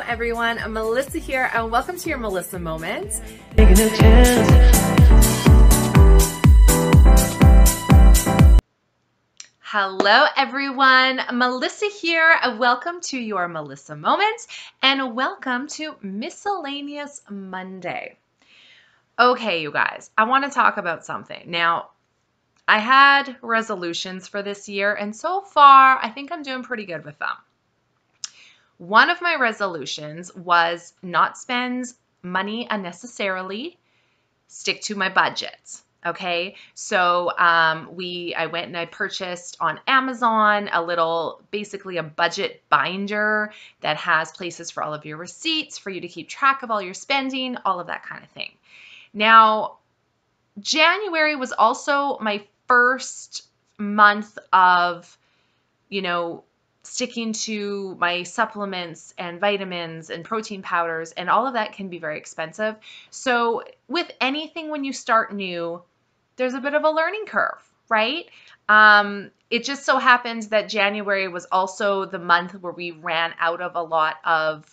everyone, I'm Melissa here and welcome to your Melissa Moment. Hello everyone, Melissa here. Welcome to your Melissa Moment and welcome to Miscellaneous Monday. Okay, you guys, I want to talk about something. Now, I had resolutions for this year and so far I think I'm doing pretty good with them. One of my resolutions was not spend money unnecessarily, stick to my budget. Okay, so I went and I purchased on Amazon basically a budget binder that has places for all of your receipts, for you to keep track of all your spending, all of that kind of thing. Now, January was also my first month of, sticking to my supplements and vitamins and protein powders, and all of that can be very expensive. So with anything, when you start new, there's a bit of a learning curve, right? It just so happens that January was also the month where we ran out of a lot of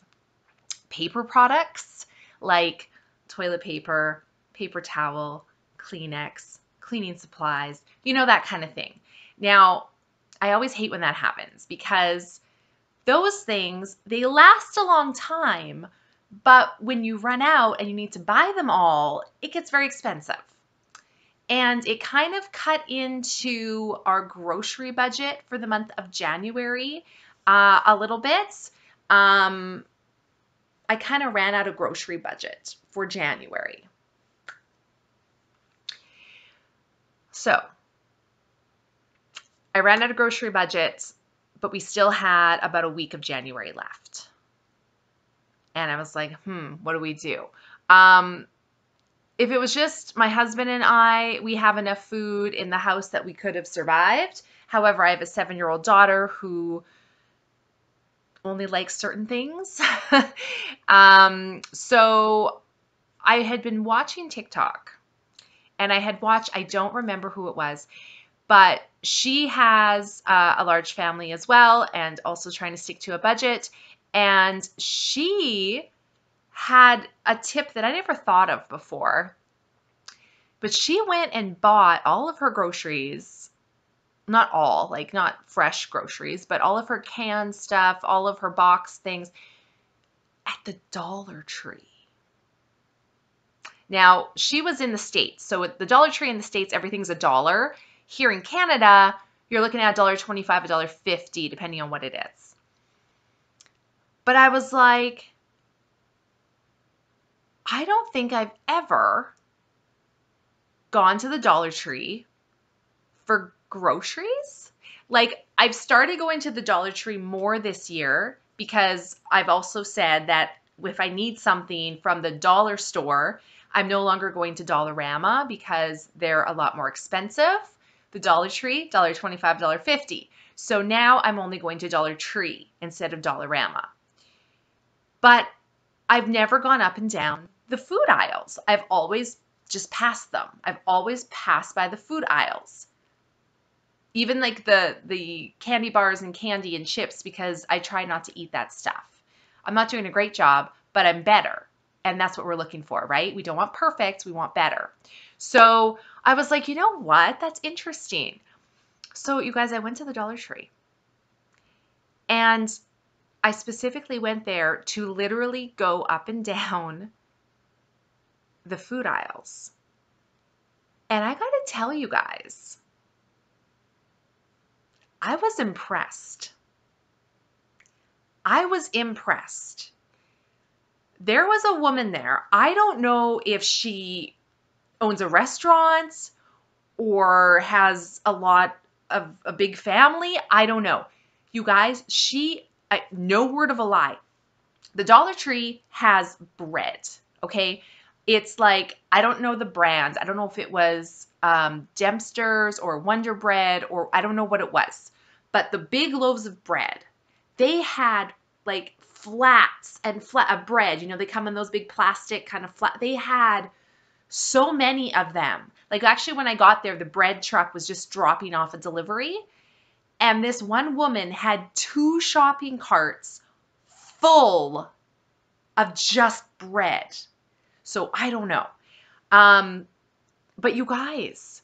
paper products like toilet paper, paper towel, Kleenex, cleaning supplies, that kind of thing. Now, I always hate when that happens because those things, they last a long time, but when you run out and you need to buy them all, it gets very expensive. And it kind of cut into our grocery budget for the month of January a little bit. I kind of ran out of grocery budget for January. So I ran out of grocery budget, but we still had about a week of January left. And I was like, what do we do? If it was just my husband and I, we have enough food in the house that we could have survived. However, I have a 7-year-old daughter who only likes certain things. So I had been watching TikTok, and I don't remember who it was, but she has a large family as well and also trying to stick to a budget. And she had a tip that I never thought of before. But she went and bought all of her groceries, not all, like not fresh groceries, but all of her canned stuff, all of her box things at the Dollar Tree. Now, she was in the States. So at the Dollar Tree in the States, everything's $1. Here in Canada, you're looking at $1.25, $1.50, depending on what it is. But I was like, I don't think I've ever gone to the Dollar Tree for groceries. Like, I've started going to the Dollar Tree more this year because I've also said that if I need something from the dollar store, I'm no longer going to Dollarama because they're a lot more expensive. The Dollar Tree, $1.25, $1.50. So now I'm only going to Dollar Tree instead of Dollarama. But I've never gone up and down the food aisles. I've always just passed them. I've always passed by the food aisles. Even like the candy bars and candy and chips, because I try not to eat that stuff. I'm not doing a great job, but I'm better. And that's what we're looking for, right? We don't want perfect, we want better. So I was like, you know what? That's interesting. So you guys, I went to the Dollar Tree. And I specifically went there to literally go up and down the food aisles. And I gotta tell you guys, I was impressed. I was impressed. There was a woman there. I don't know if she owns a restaurant or has a big family. I don't know. You guys, no word of a lie. The Dollar Tree has bread, okay? It's like, I don't know the brand. I don't know if it was Dempster's or Wonder Bread, or I don't know what it was. But the big loaves of bread, they had like flats and flat bread. They come in those big plastic kind of flat. They had so many of them. Like, actually, when I got there, the bread truck was just dropping off a delivery. And this one woman had 2 shopping carts full of just bread. So I don't know. But you guys,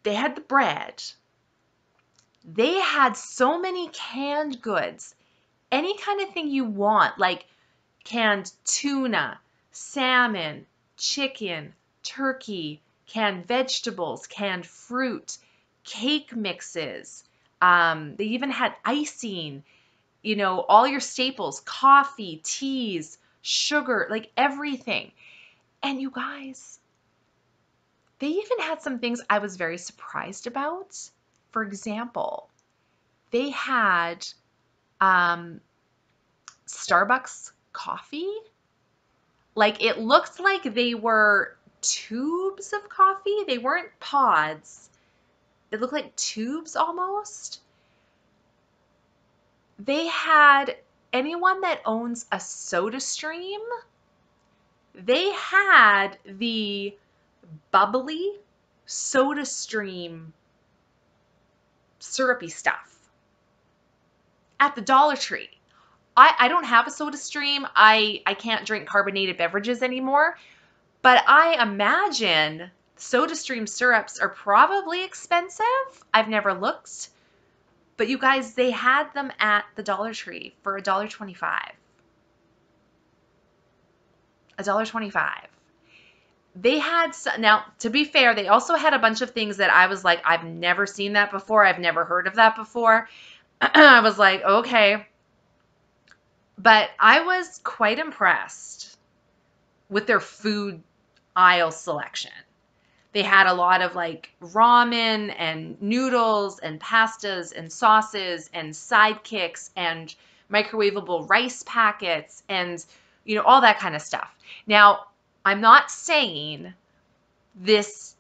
they had the bread. They had so many canned goods, any kind of thing you want, like canned tuna, salmon, chicken, turkey, canned vegetables, canned fruit, cake mixes. They even had icing, all your staples, coffee, teas, sugar, like everything. And you guys, they even had some things I was very surprised about. For example, they had Starbucks coffee. Like it looked like they were tubes of coffee. They weren't pods. It looked like tubes almost. They had anyone that owns a Soda Stream, they had the bubbly Soda Stream syrupy stuff at the Dollar Tree. I don't have a Soda Stream. I can't drink carbonated beverages anymore. But I imagine Soda Stream syrups are probably expensive. I've never looked. But you guys, they had them at the Dollar Tree for $1.25. $1.25. They had, now to be fair, they also had a bunch of things that I was like, I've never seen that before. I've never heard of that before. I was like, okay. But I was quite impressed with their food aisle selection. They had a lot of like ramen and noodles and pastas and sauces and sidekicks and microwavable rice packets and, all that kind of stuff. Now, I'm not saying this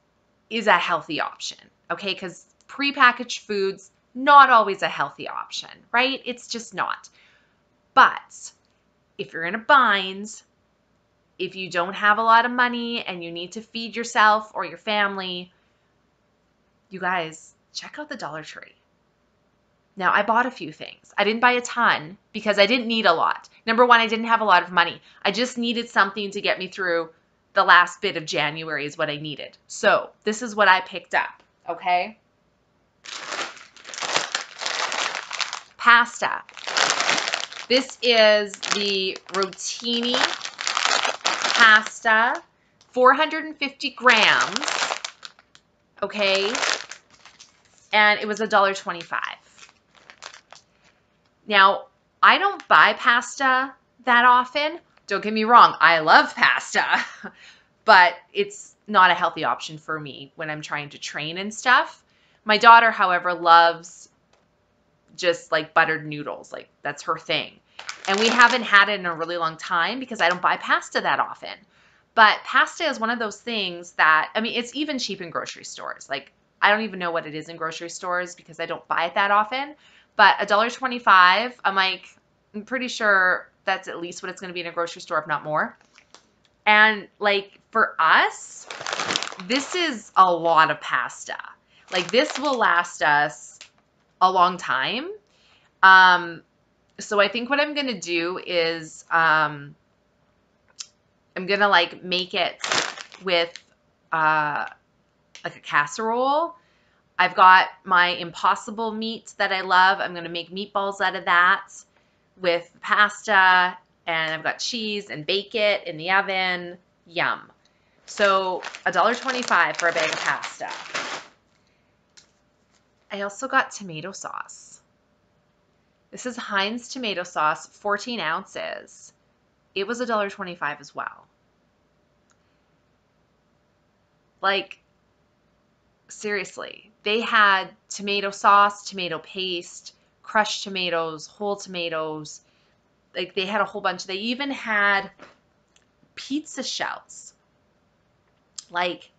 is a healthy option, okay? Because prepackaged foods, not always a healthy option, right? It's just not. But if you're in a bind, if you don't have a lot of money and you need to feed yourself or your family, you guys, check out the Dollar Tree. Now, I bought a few things. I didn't buy a ton because I didn't need a lot. Number one, I didn't have a lot of money. I just needed something to get me through the last bit of January is what I needed. So this is what I picked up, okay? Pasta. This is the Rotini pasta, 450 grams, okay? And it was $1.25. Now, I don't buy pasta that often. Don't get me wrong, I love pasta, but it's not a healthy option for me when I'm trying to train and stuff. My daughter, however, loves just like buttered noodles. Like that's her thing. And we haven't had it in a really long time because I don't buy pasta that often. But pasta is one of those things that, I mean, it's even cheap in grocery stores. Like I don't even know what it is in grocery stores because I don't buy it that often. But $1.25, I'm pretty sure that's at least what it's going to be in a grocery store, if not more. And like for us, this is a lot of pasta. Like this will last us a long time. So I think what I'm going to do is I'm going to like make it with like a casserole. I've got my Impossible meat that I love. I'm going to make meatballs out of that with pasta, and I've got cheese and bake it in the oven. Yum. So $1.25 for a bag of pasta. I also got tomato sauce. This is Heinz tomato sauce, 14 ounces. It was $1.25 as well. Like, seriously, they had tomato sauce, tomato paste, crushed tomatoes, whole tomatoes. Like they had a whole bunch. They even had pizza shells. Like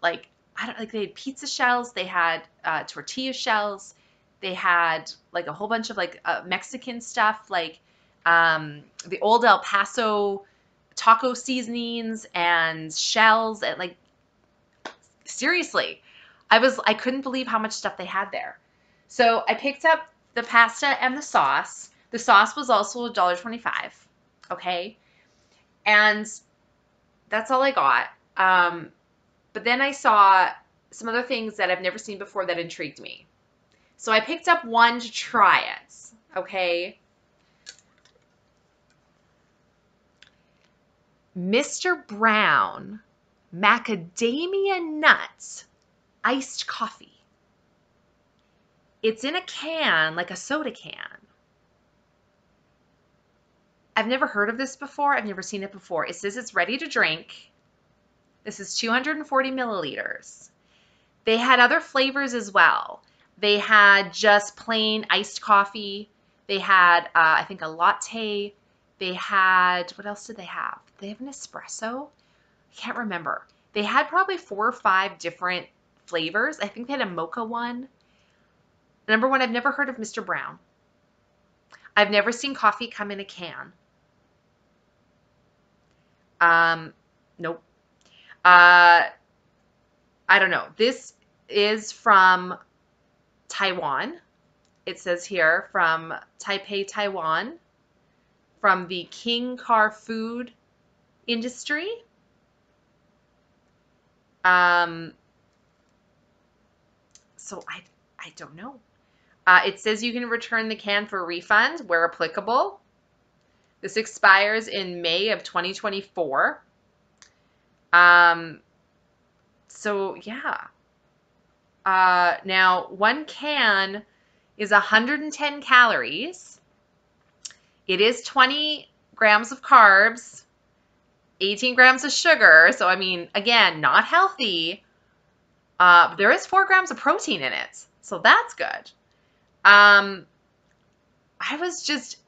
I don't like they had pizza shells. They had tortilla shells. They had like a whole bunch of like Mexican stuff, like the old El Paso taco seasonings and shells, and like seriously, I couldn't believe how much stuff they had there. So I picked up the pasta and the sauce. The sauce was also $1.25. okay? And that's all I got. But then I saw some other things that I've never seen before that intrigued me. So I picked up one to try it, okay? Mr. Brown macadamia nut iced coffee. It's in a can, like a soda can. I've never heard of this before. I've never seen it before. It says it's ready to drink. This is 240 milliliters. They had other flavors as well. They had just plain iced coffee. They had, I think, a latte. They had, what else did they have? Did they have an espresso? I can't remember. They had probably 4 or 5 different flavors. I think they had a mocha one. Number one, I've never heard of Mr. Brown. I've never seen coffee come in a can. Nope. I don't know. This is from Taiwan. It says here from Taipei, Taiwan, from the King Car food industry. So I don't know. It says you can return the can for refund where applicable. This expires in May of 2024. So yeah. Now one can is 110 calories. It is 20 grams of carbs, 18 grams of sugar. So I mean, again, not healthy. There is 4 grams of protein in it. So that's good. I was just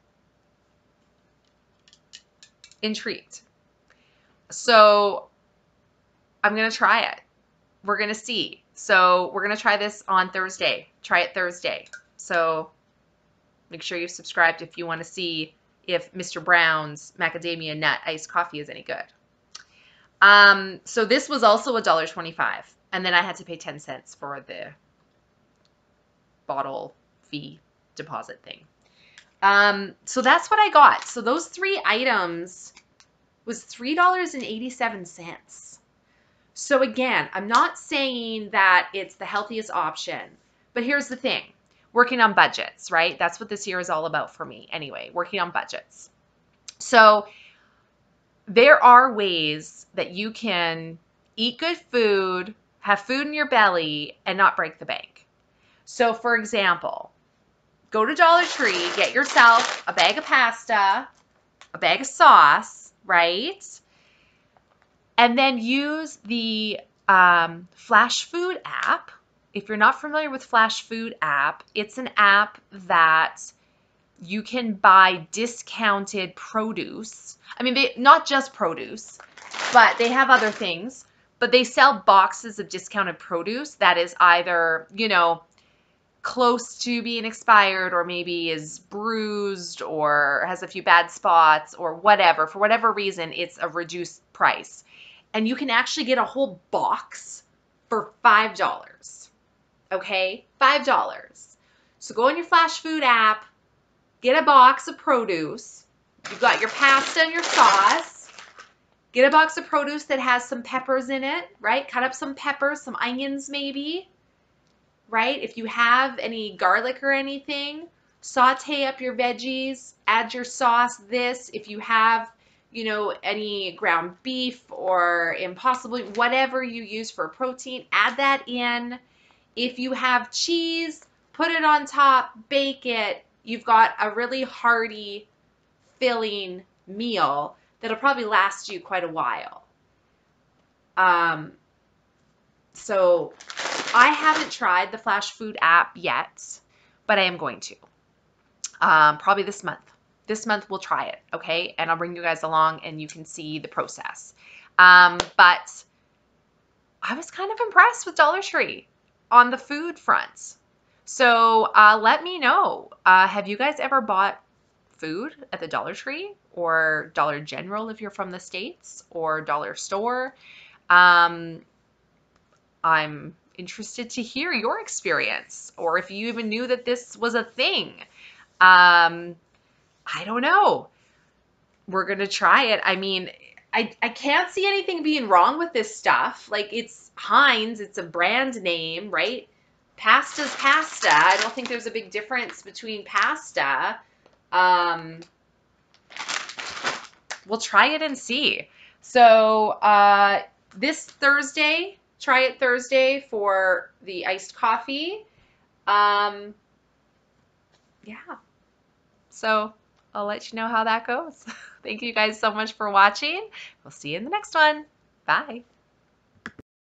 intrigued. So I'm going to try it. We're going to see. So we're going to try this on Thursday. Try it Thursday. So make sure you subscribed if you want to see if Mr. Brown's macadamia nut iced coffee is any good. So this was also $1.25. And then I had to pay 10 cents for the bottle fee deposit thing. So that's what I got. So those 3 items was $3.87. So again, I'm not saying that it's the healthiest option, but here's the thing. Working on budgets, right? That's what this year is all about for me anyway, working on budgets. So there are ways that you can eat good food, have food in your belly, and not break the bank. So for example, go to Dollar Tree, get yourself a bag of pasta, a bag of sauce, right? And then use the Flash Food app. If you're not familiar with Flash Food app, it's an app that you can buy discounted produce. I mean, not just produce, but they have other things. But they sell boxes of discounted produce that is either, close to being expired or maybe is bruised or has a few bad spots or whatever. For whatever reason, it's a reduced price. And you can actually get a whole box for $5. Okay? $5. So go on your Flash Food app, get a box of produce. You've got your pasta and your sauce. Get a box of produce that has some peppers in it, right? Cut up some peppers, some onions maybe, right? If you have any garlic or anything, saute up your veggies, add your sauce, this. If you have, any ground beef or Impossible, whatever you use for protein, add that in. If you have cheese, put it on top, bake it. You've got a really hearty, filling meal that'll probably last you quite a while. So I haven't tried the Flash Food app yet, but I am going to. Probably this month. This month we'll try it, okay? And I'll bring you guys along and you can see the process. But I was kind of impressed with Dollar Tree on the food front. So let me know. Have you guys ever bought food at the Dollar Tree or Dollar General if you're from the States, or Dollar Store? I'm interested to hear your experience, or if you even knew that this was a thing. I don't know. we're going to try it. I mean, I can't see anything being wrong with this stuff. Like, it's Heinz, it's a brand name, right? Pasta's pasta. I don't think there's a big difference between pasta. We'll try it and see. So this Thursday, try it Thursday for the iced coffee. Yeah. So I'll let you know how that goes. Thank you guys so much for watching. We'll see you in the next one. Bye.